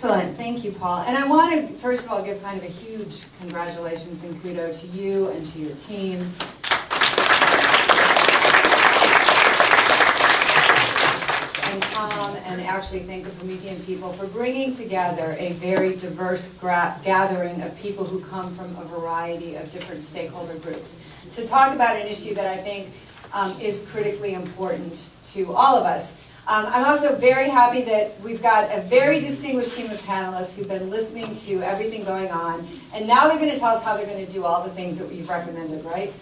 Excellent, thank you, Paul. And I want to, first of all, give kind of a huge congratulations and kudos to you and to your team. And Tom, and actually thank the Promethean people for bringing together a very diverse gathering of people who come from a variety of different stakeholder groups to talk about an issue that I think is critically important to all of us. I'm also very happy that we've got a very distinguished team of panelists who've been listening to everything going on, and now they're going to tell us how they're going to do all the things that we've recommended, right?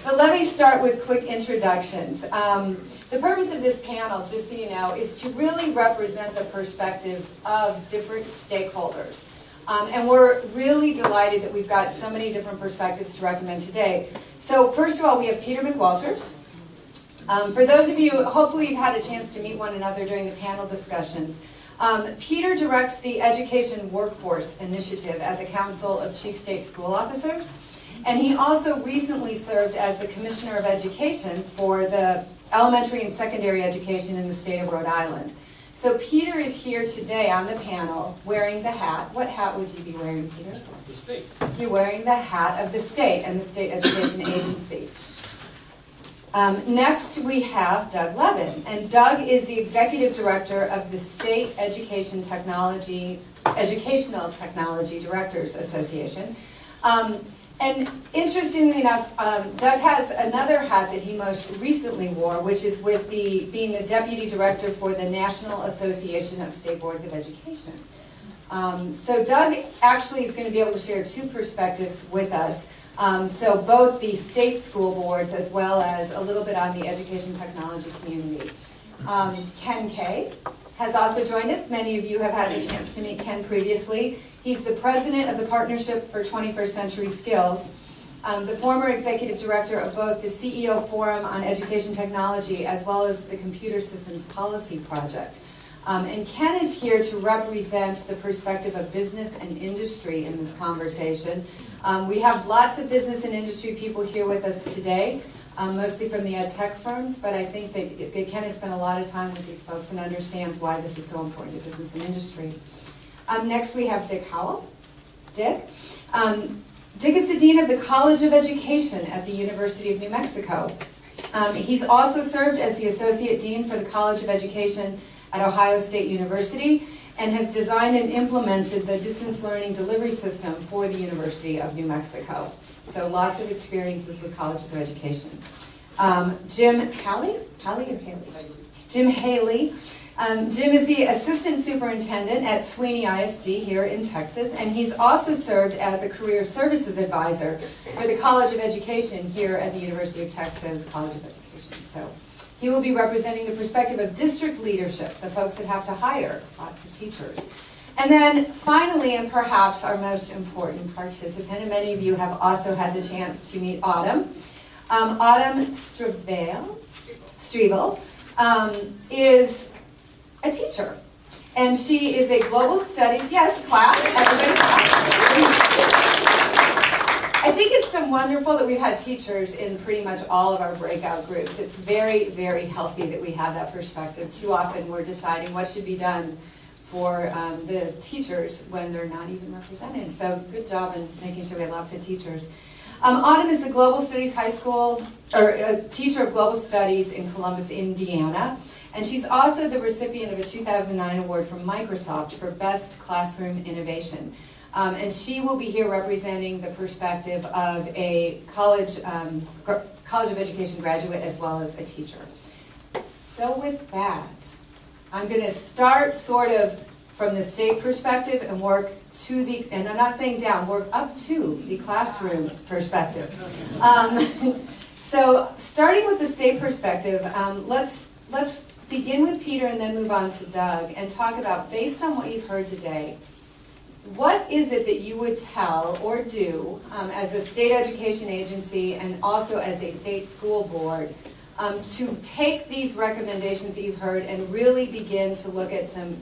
But let me start with quick introductions. The purpose of this panel, just so you know, is to really represent the perspectives of different stakeholders. And we're really delighted that we've got so many different perspectives to recommend today. So first of all, we have Peter McWalters. For those of you, hopefully you've had a chance to meet one another during the panel discussions. Peter directs the Education Workforce Initiative at the Council of Chief State School Officers, and he also recently served as the Commissioner of Education for the elementary and secondary education in the state of Rhode Island. So Peter is here today on the panel wearing the hat. What hat would you be wearing, Peter? The state. You're wearing the hat of the state and the state education agencies. Next, we have Doug Levin, and Doug is the Executive Director of the State Educational Technology Directors Association. And interestingly enough, Doug has another hat that he most recently wore, which is with being the Deputy Director for the National Association of State Boards of Education. So Doug actually is going to be able to share two perspectives with us. So both the state school boards as well as a little bit on the education technology community. Ken Kay has also joined us. Many of you have had a chance to meet Ken previously. He's the president of the Partnership for 21st Century Skills, the former executive director of both the CEO Forum on Education Technology as well as the Computer Systems Policy Project. And Ken is here to represent the perspective of business and industry in this conversation. We have lots of business and industry people here with us today, mostly from the ed tech firms, but I think that Ken has spent a lot of time with these folks and understands why this is so important to business and industry. Next we have Dick Howell. Dick? Dick is the Dean of the College of Education at the University of New Mexico. He's also served as the Associate Dean for the College of Education at Ohio State University and has designed and implemented the distance learning delivery system for the University of New Mexico. So lots of experiences with colleges of education. Jim Haley? Jim Haley. Jim is the Assistant Superintendent at Sweeney ISD here in Texas, and he's also served as a Career Services Advisor for the College of Education here at the University of Texas College of Education. So he will be representing the perspective of district leadership, the folks that have to hire lots of teachers. And then finally, and perhaps our most important participant, and many of you have also had the chance to meet Autumn. Autumn Strevel is a teacher. And she is a global studies, yes, class, everybody clap. I think it's been wonderful that we've had teachers in pretty much all of our breakout groups. It's very, very healthy that we have that perspective. Too often we're deciding what should be done for the teachers when they're not even represented. So good job in making sure we have lots of teachers. Autumn is a global studies high school, or a teacher of global studies in Columbus, Indiana. And she's also the recipient of a 2009 award from Microsoft for Best Classroom Innovation. And she will be here representing the perspective of a college of education graduate as well as a teacher. So with that, I'm going to start sort of from the state perspective and work to the, and I'm not saying down, work up to the classroom perspective. So starting with the state perspective, let's begin with Peter and then move on to Doug and talk about, based on what you've heard today, what is it that you would tell or do as a state education agency and also as a state school board to take these recommendations that you've heard and really begin to look at some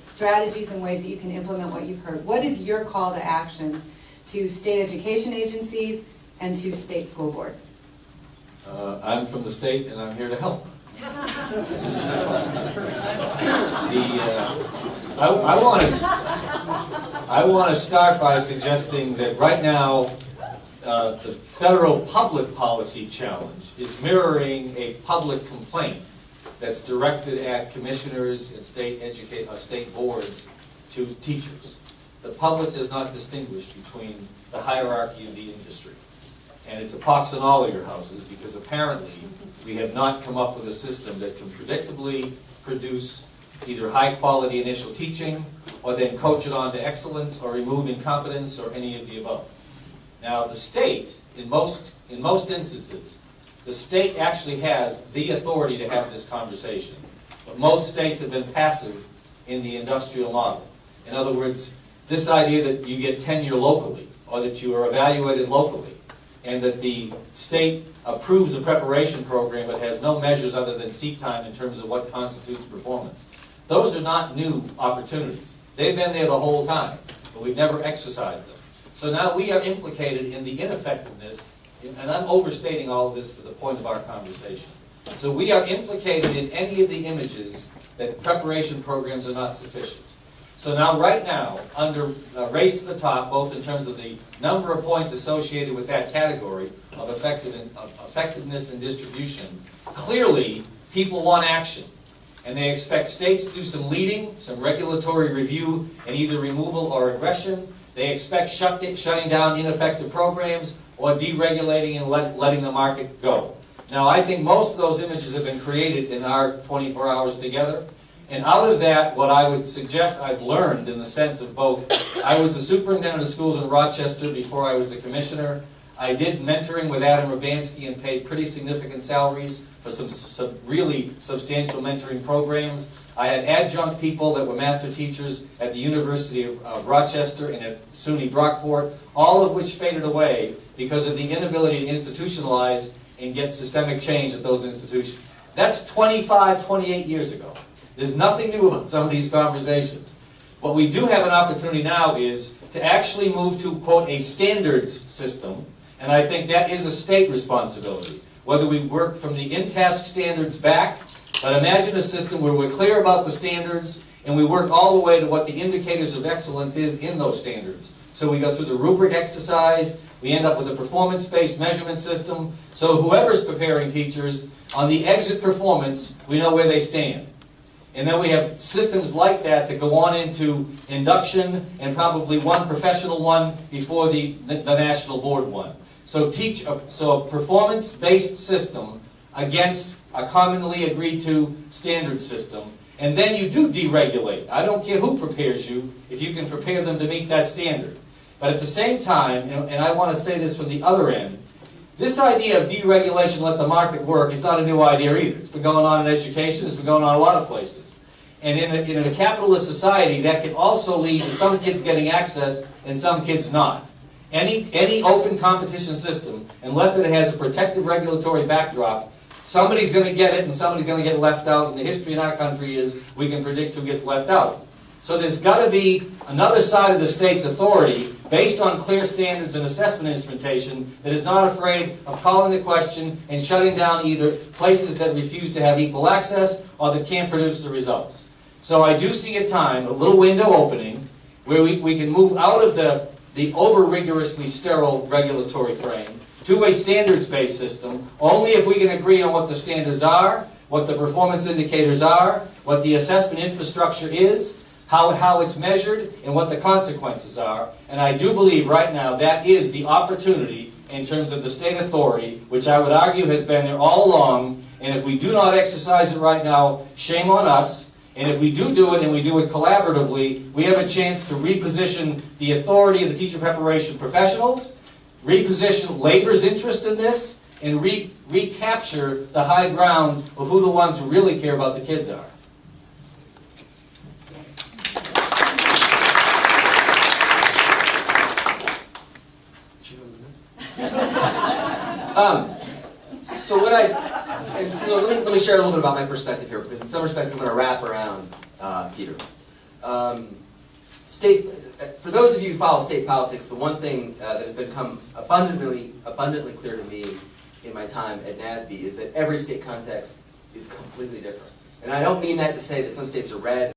strategies and ways that you can implement what you've heard? What is your call to action to state education agencies and to state school boards? I'm from the state I want to start by suggesting that right now, the federal public policy challenge is mirroring a public complaint that's directed at commissioners and state boards to teachers. The public does not distinguish between the hierarchy of the industry. And it's a pox in all of your houses because apparently we have not come up with a system that can predictably produce either high-quality initial teaching or then coach it on to excellence or remove incompetence or any of the above. Now, the state, in most instances, the state actually has the authority to have this conversation. But most states have been passive in the industrial model. In other words, this idea that you get tenure locally or that you are evaluated locally and that the state approves a preparation program but has no measures other than seat time in terms of what constitutes performance. Those are not new opportunities. They've been there the whole time, but we've never exercised them. So now we are implicated in the ineffectiveness, and I'm overstating all of this for the point of our conversation. So we are implicated in any of the images that preparation programs are not sufficient. So now, right now, under Race to the Top, both in terms of the number of points associated with that category of effectiveness and distribution, clearly people want action. And they expect states to do some leading, some regulatory review, and either removal or aggression. They expect shutting down ineffective programs or deregulating and letting the market go. Now, I think most of those images have been created in our 24 hours together. And out of that, what I would suggest I've learned in the sense of both, I was the superintendent of schools in Rochester before I was the commissioner. I did mentoring with Adam Urbanski and paid pretty significant salaries for some really substantial mentoring programs. I had adjunct people that were master teachers at the University of Rochester and at SUNY Brockport, all of which faded away because of the inability to institutionalize and get systemic change at those institutions. That's 25, 28 years ago. There's nothing new about some of these conversations. What we do have an opportunity now is to actually move to, quote, a standards system, and I think that is a state responsibility. Whether we work from the in-task standards back, but imagine a system where we're clear about the standards and we work all the way to what the indicators of excellence is in those standards. So we go through the rubric exercise, we end up with a performance-based measurement system, so whoever's preparing teachers, on the exit performance, we know where they stand. And then we have systems like that go on into induction and probably one professional one before the national board one. So a performance-based system against a commonly agreed to standard system. And then you do deregulate. I don't care who prepares you if you can prepare them to meet that standard. But at the same time, and I want to say this from the other end, this idea of deregulation, let the market work, is not a new idea either. It's been going on in education. It's been going on in a lot of places. And in a capitalist society, that can also lead to some kids getting access and some kids not. Any open competition system, unless it has a protective regulatory backdrop, somebody's going to get it and somebody's going to get left out. And the history in our country is we can predict who gets left out. So there's got to be another side of the state's authority based on clear standards and assessment instrumentation that is not afraid of calling the question and shutting down either places that refuse to have equal access or that can't produce the results. So I do see a time, a little window opening, where we can move out of the over-rigorously sterile regulatory frame to a standards-based system, only if we can agree on what the standards are, what the performance indicators are, what the assessment infrastructure is, how it's measured, and what the consequences are. And I do believe right now that is the opportunity in terms of the state authority, which I would argue has been there all along. And if we do not exercise it right now, shame on us. And if we do it, and we do it collaboratively, we have a chance to reposition the authority of the teacher preparation professionals, reposition labor's interest in this, and recapture the high ground of who the ones who really care about the kids are. So let me share a little bit about my perspective here, because in some respects I'm going to wrap around Peter. For those of you who follow state politics, the one thing that has become abundantly clear to me in my time at NASB is that every state context is completely different. And I don't mean that to say that some states are red